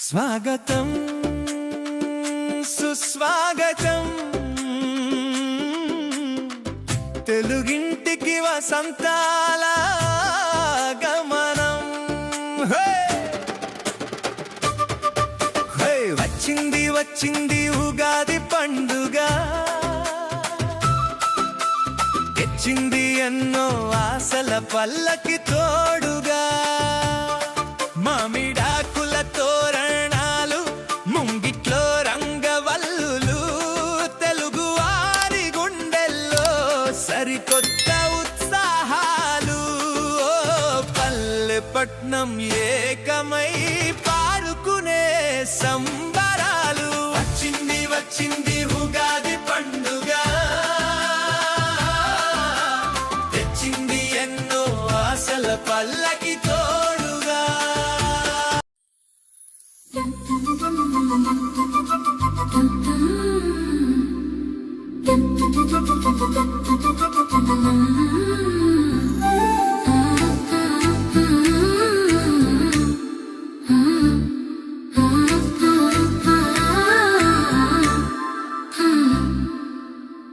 స్వాగతం సుస్వాగతం తెలుగింటికి వసంతాల గమనం. వచ్చింది వచ్చింది ఉగాది పండుగ, తెచ్చింది ఎన్నో ఆశల పల్లకి తోడుగా. మామిడాకుల తోరణాలు, ముంగిట్లో రంగవల్లులు, తెలుగు వారి గుండెల్లో సరికొత్త ఉత్సాహాలు. పల్లెపట్నం ఏకమై పాడుకునే సంబరాలు. వచ్చింది వచ్చింది ఉగాది పండుగ, తెచ్చింది ఎన్నో ఆశల పల్లకి తోడుగా.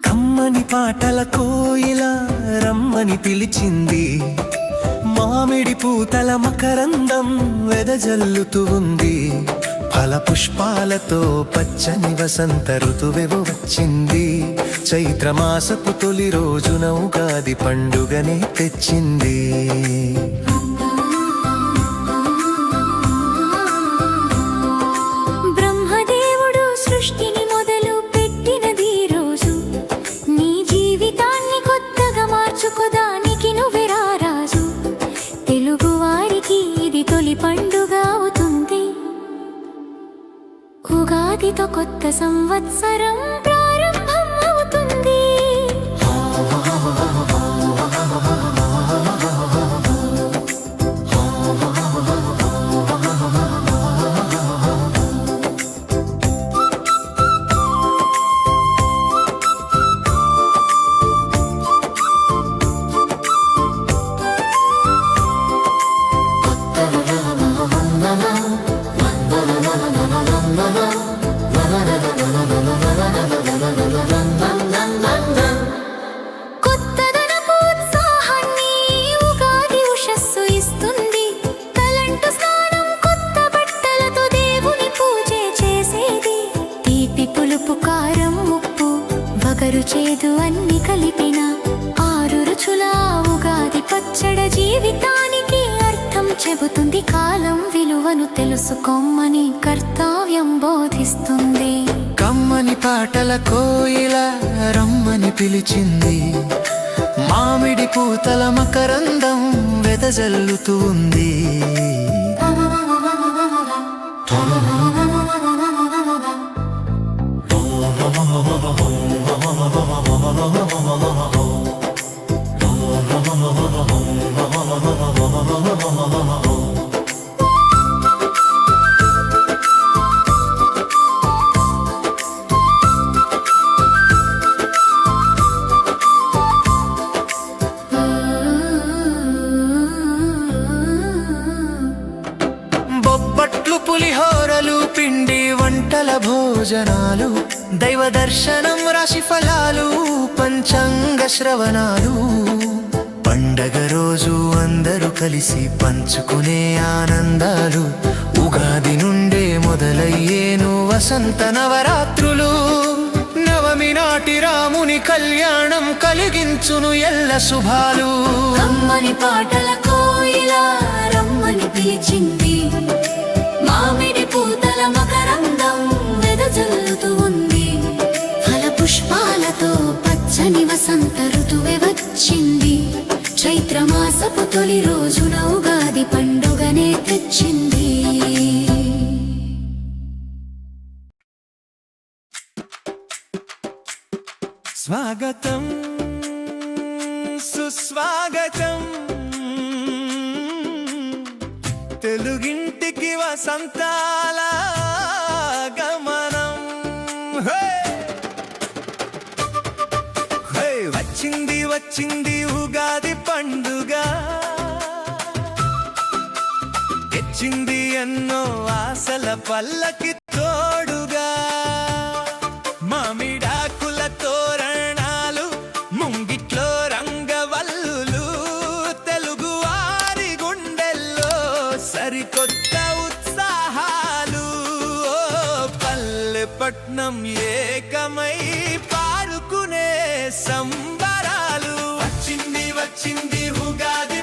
కమ్మని పాటల కోయిల రమ్మని పిలిచింది, మామిడి పూతల మకరందం వెదజల్లుతూ ఉంది. ఫల పుష్పాలతో పచ్చని వసంత ఋతువెవు వచ్చింది. చైత్రమాసపు తొలి రోజున ఉగాది పండుగనే తెచ్చింది. బ్రహ్మదేవుడు సృష్టిని మొదలు పెట్టినది రోజు. నీ జీవితాన్ని కొత్తగా మార్చుకోదానికి నువ్వెరా రాజు. తెలుగు వారికి ఇది తొలి పండుగ అవుతుంది. ఉగాదితో కొత్త సంవత్సరం ప్రారంభం అవుతుంది. చేదు అన్ని కలిపిన ఆరు రుచుల ఉగాది పచ్చడ జీవితానికి అర్థం చెబుతుంది. కాలం విలువను తెలుసుకోమని కర్తవ్యం బోధిస్తుంది. కమ్మని పాటల కోయిల రమ్మని పిలిచింది, మామిడి పూతల మకరందం వెదజల్లుతూ ఉంది. బొబ్బట్లు, పులిహోరలు, పిండి వంటల భోజనాలు, దైవ దర్శనం, రాశి ఫలాలు, పంచాంగ శ్రవణాలు. పండగ రోజు అందరూ కలిసి పంచుకునే ఆనందాలు. ఉగాది నుండే మొదలయ్యేను వసంత నవరాత్రులు. నవమి నాటి రాముని కళ్యాణం కలిగించును ఎల్ల శుభాలు. కమ్మని పాటల కోయిల రమ్మని పిలిచింది, మామిడి పూతల మకరందం వెదజల్లుతూ ఉంది. ఫల పుష్పాలతో పచ్చని వసంత ఋతువే వచ్చింది. చైత్రమాసపు తొలి రోజున ఉగాది పండుగనే తెచ్చింది. స్వాగతం సుస్వాగతం తెలుగింటికి వసంతాల గమనం. వచ్చింది వచ్చింది ఉగాది పండుగ, తెచ్చింది ఎన్నో ఆశల పల్లకి తోడుగా మామిడాకుల తోరణాలు ముంగిట్లో రంగవల్లులు తెలుగు వారి గుండెల్లో సరికొత్త ఉత్సాహాలు ఓ పల్లెపట్నం ఏకమై పారుకునే సంబరాలు వచ్చింది వచ్చింది ఉగాది